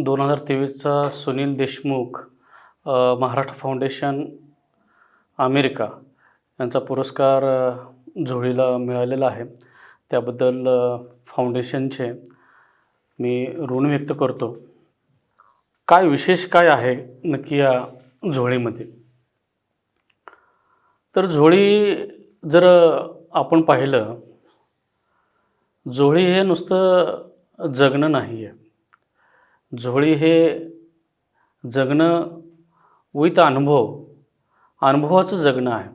2023चा Sunil Deshmukh Maharashtra foundation America यांचा पुरस्कार झोळीला मिळालेला आहे. त्याबद्दल फाउंडेशनचे मी ऋण व्यक्त करतो. काय विशेष काय आहे नक्की या झोळीमध्ये? तर झोळी जर आपण पाहिलं, झोळी हे नुसतं जगणं नाही आहे. झोळी हे जगणं विथ अनुभवाचं जगणं आहे.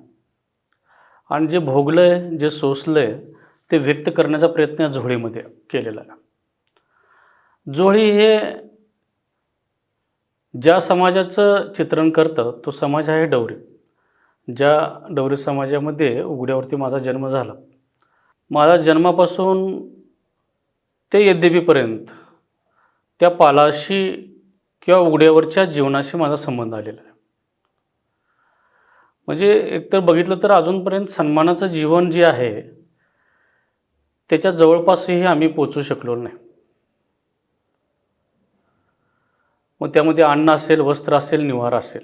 आणि जे भोगलं आहे, जे सोसलं आहे, ते व्यक्त करण्याचा प्रयत्न या झोळीमध्ये केलेला आहे. झोळी हे ज्या समाजाचं चित्रण करतं तो समाज आहे डवरी. ज्या डवरी समाजामध्ये उघड्यावरती माझा जन्म झाला. माझा जन्मापासून ते यद्यपीपर्यंत त्या पालाशी किंवा उघड्यावरच्या जीवनाशी माझा संबंध आलेला आहे. म्हणजे एकतर बघितलं तर अजूनपर्यंत सन्मानाचं जीवन जे आहे त्याच्या जवळपासही आम्ही पोचू शकलो नाही. मग त्यामध्ये अन्न असेल, वस्त्र असेल, निवारा असेल.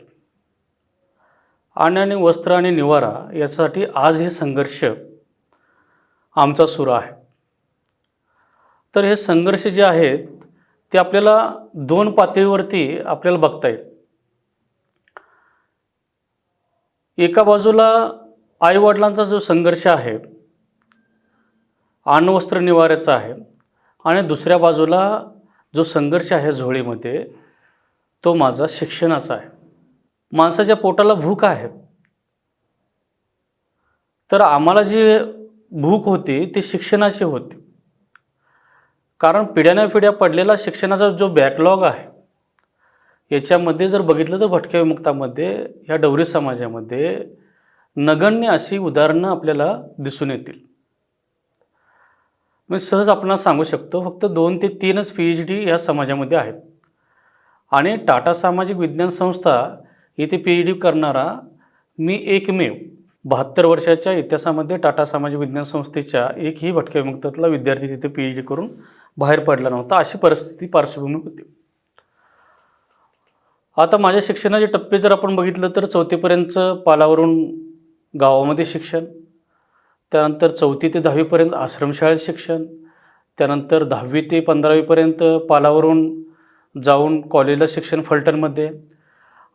अन्न आणि वस्त्र आणि निवारा यासाठी आज हे संघर्ष आमचा सुरू आहे. तर हे संघर्ष जे आहेत ते आपल्याला दोन पातळीवरती आपल्याला बघता येईल. एका बाजूला आईवडिलांचा जो संघर्ष आहे अन्न वस्त्र निवाऱ्याचा आहे, आणि दुसऱ्या बाजूला जो संघर्ष आहे झोळीमध्ये तो माझा शिक्षणाचा आहे. माणसाच्या पोटाला भूक आहे. तर आम्हाला जी भूक होती ती शिक्षणाची होती. कारण पिढ्यानपिढ्या पडलेला शिक्षणाचा जो बॅकलॉग आहे याच्यामध्ये जर बघितलं तर भटक्या विमुक्तामध्ये ह्या डवरी समाजामध्ये नगण्य अशी उदाहरणं आपल्याला दिसून येतील. मी सहज आपल्याला सांगू शकतो, फक्त 2 ते 3च PhD ह्या समाजामध्ये आहेत. आणि टाटा सामाजिक विज्ञान संस्था इथे PhD करणारा मी एकमेव 72 वर्षाच्या इतिहासामध्ये टाटा सामाजिक विज्ञान संस्थेच्या एकही भटक्या विमुक्तातला विद्यार्थी तिथे PhD करून बाहेर पडला नव्हता. अशी परिस्थिती पार्श्वभूमी होती. आता माझ्या शिक्षणाचे टप्पे जर आपण बघितलं तर 4थीपर्यंतचं पालावरून गावामध्ये शिक्षण, त्यानंतर 4थी ते 10वीपर्यंत आश्रमशाळेत शिक्षण, त्यानंतर 10वी ते 15वीपर्यंत पालावरून जाऊन कॉलेजला शिक्षण फलटणमध्ये,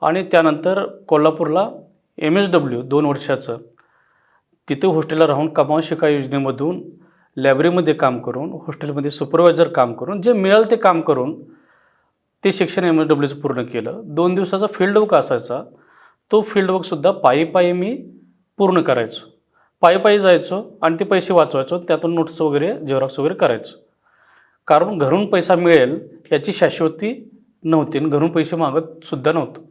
आणि त्यानंतर कोल्हापूरला MSW 2 वर्षाचं तिथे हॉस्टेलला राहून कमावून शिका योजनेमधून लायब्ररीमध्ये काम करून, हॉस्टेलमध्ये सुपरवायझर काम करून, जे मिळालं ते काम करून ते शिक्षण MSWचं पूर्ण केलं. 2 दिवसाचा फील्डवर्क असायचा. तो फील्डवर्कसुद्धा पायी मी पूर्ण करायचो. पायी जायचो आणि ते पैसे वाचवायचो. त्यातून नोट्स वगैरे झेरॉक्स वगैरे करायचो. कारण घरून पैसा मिळेल याची शाश्वती नव्हती आणि घरून पैसे मागतसुद्धा नव्हतो.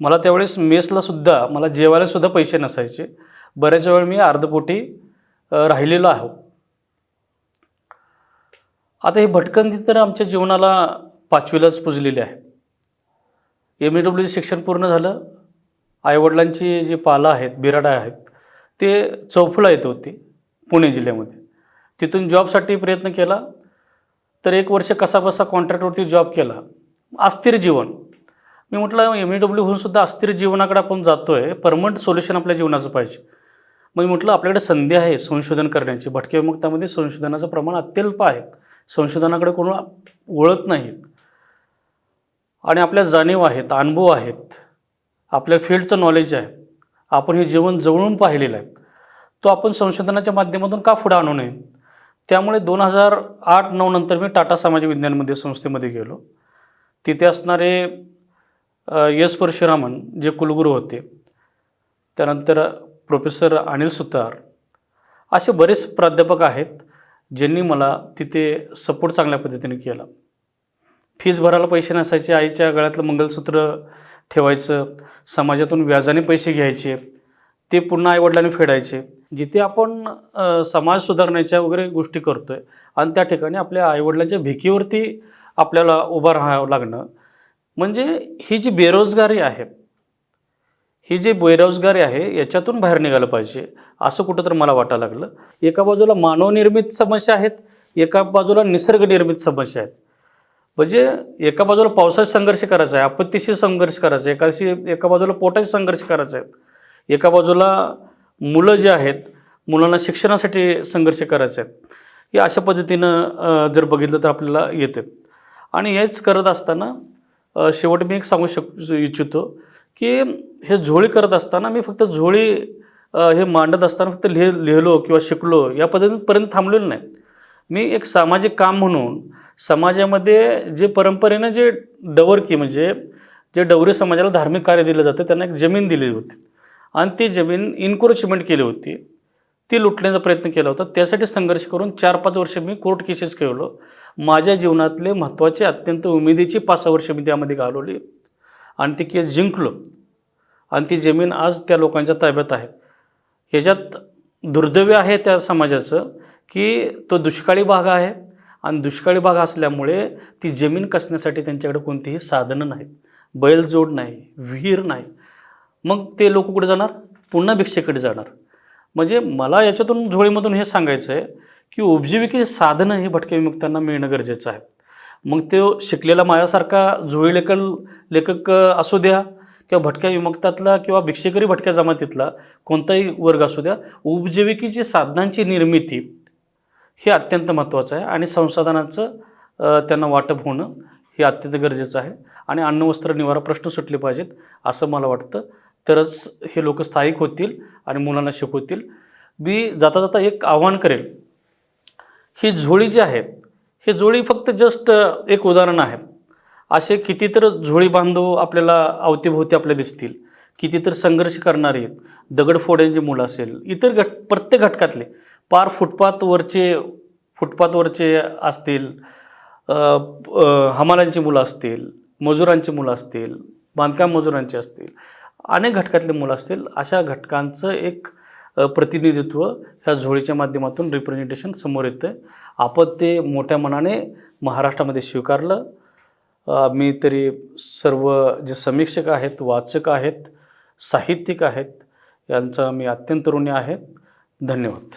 मला त्यावेळेस मेसलासुद्धा मला जेवायलासुद्धा पैसे नसायचे. बऱ्याच वेळ मी अर्धपोटी राहिलेलो आहो. आता ही भटकंती तर आमच्या जीवनाला 5वीलाच पुजलेली आहे. MSWचं शिक्षण पूर्ण झालं. आईवडिलांची जी पालं आहेत, बिराडा आहेत, ते चौफुला येत होती पुणे जिल्ह्यामध्ये. तिथून जॉबसाठी प्रयत्न केला तर 1 वर्ष कसाबसा कॉन्ट्रॅक्टवरती जॉब केला. अस्थिर जीवन. मी म्हटलं MSW होऊन सुद्धा अस्थिर जीवनाकडे आपण जातो आहे, परमनंट सोल्युशन आपल्या जीवनाचं पाहिजे. मग मी म्हटलं आपल्याकडे संधी आहे संशोधन करण्याची. भटक्या विमुक्तामध्ये संशोधनाचं प्रमाण अत्यल्प आहे. संशोधनाकडे कोण वळत नाहीत. आणि आपल्या जाणीव आहेत, अनुभव आहेत, आपल्या फील्डचं नॉलेज आहे, आपण हे जीवन जवळून पाहिलेलं आहे, तो आपण संशोधनाच्या माध्यमातून का पुढे आणू नये? त्यामुळे 2008-09 नंतर मी टाटा सामाजिक विज्ञानमध्ये संस्थेमध्ये गेलो. तिथे असणारे S परशुरामन जे कुलगुरू होते, त्यानंतर प्रोफेसर अनिल सुतार, असे बरेच प्राध्यापक आहेत ज्यांनी मला तिथे सपोर्ट चांगल्या पद्धतीने केला. फीज भरायला पैसे नसायचे. आईच्या गळ्यातलं मंगलसूत्र ठेवायचं, समाजातून व्याजाने पैसे घ्यायचे, ते पुन्हा आईवडिलांनी फेडायचे. जिथे आपण समाज सुधारण्याच्या वगैरे गोष्टी करतो आहे आणि त्या ठिकाणी आपल्या आईवडिलांच्या भिकीवरती आपल्याला उभं राहावं लागणं, म्हणजे ही जी बेरोजगारी आहे, याच्यातून बाहेर निघालं पाहिजे असं कुठं तर मला वाटायला लागलं. एका बाजूला मानवनिर्मित समस्या आहेत, एका बाजूला निसर्गनिर्मित समस्या आहेत. म्हणजे एका बाजूला पावसाचा संघर्ष करायचा आहे, आपत्तीशी संघर्ष करायचा आहे, एका बाजूला पोटाशी संघर्ष करायचा आहे, एका बाजूला मुलं जे आहेत मुलांना शिक्षणासाठी संघर्ष करायचे आहेत. हे अशा पद्धतीनं जर बघितलं तर आपल्याला येते. आणि हेच करत असताना शेवट मी एक सांगू इच्छितो की हे झोळी करत असताना मी फक्त झोळी हे मांडत असताना फक्त लिहिलो किंवा शिकलो या पद्धतीपर्यंत थांबलेलो नाही. मी एक सामाजिक काम म्हणून समाजामध्ये जे परंपरेनं जे डवरकी म्हणजे जे डवरी समाजाला धार्मिक कार्य दिलं जातं त्यांना एक जमीन दिली होती आणि ती जमीन इन्क्रोचमेंट केली होती, ती लुटण्याचा प्रयत्न केला होता. त्यासाठी संघर्ष करून 4-5 वर्ष मी कोर्ट केसेस खेळलो. माझ्या जीवनातले महत्त्वाचे अत्यंत उमेदीची 5-6 वर्ष मी त्यामध्ये घालवली आणि ती केस जिंकलो आणि ती जमीन आज त्या लोकांच्या ताब्यात आहे. ह्याच्यात दुर्दैव आहे त्या समाजाचं की तो दुष्काळी भाग आहे आणि दुष्काळी भाग असल्यामुळे ती जमीन कसण्यासाठी त्यांच्याकडे कोणतीही साधनं नाहीत, बैलजोड नाही, विहीर नाही. मग ते लोक कुठे जाणार? पुन्हा भिक्षेकडे जाणार. म्हणजे मला याच्यातून झोळीमधून हे सांगायचं आहे की उपजीविकेची साधनं हे भटक्या विमुक्तांना मिळणं गरजेचं आहे. मग तो शिकलेला माझ्यासारखा झोळी लेखक असू द्या किंवा भटक्या विमुक्तातला किंवा भिक्षेकरी भटक्या जमातीतला कोणताही वर्ग असू द्या, उपजीविकेची साधनांची निर्मिती हे अत्यंत महत्त्वाचं आहे आणि संसाधनाचं त्यांना वाटप होणं हे अत्यंत गरजेचं आहे. आणि अन्न वस्त्र निवारा प्रश्न सुटले पाहिजेत असं मला वाटतं. तरच हे लोक स्थायिक होतील आणि मुलांना शिकवतील. मी जाता जाता एक आव्हान करेल, ही झोळी जी आहे ही झोळी फक्त जस्ट एक उदाहरण आहे. असे कितीतर झोळी बांधव आपल्याला अवतीभोवती आपल्या दिसतील, कितीतर संघर्ष करणारी दगडफोड्यांची मुलं असेल, इतर प्रत्येक घटकातले पार फुटपाथवरचे असतील, हमालांची मुलं असतील, मजुरांची मुलं असतील, बांधकाम मजुरांची असतील, अनेक घटकातले मुलं असतील. अशा घटकांचं एक प्रतिनिधित्व ह्या झोळीच्या माध्यमातून रिप्रेझेंटेशन समोर येतं. आपण ते मोठ्या मनाने महाराष्ट्रामध्ये स्वीकारलं. मी तरी सर्व जे समीक्षक आहेत, वाचक आहेत, साहित्यिक आहेत यांचा मी अत्यंत ऋणी आहे. धन्यवाद.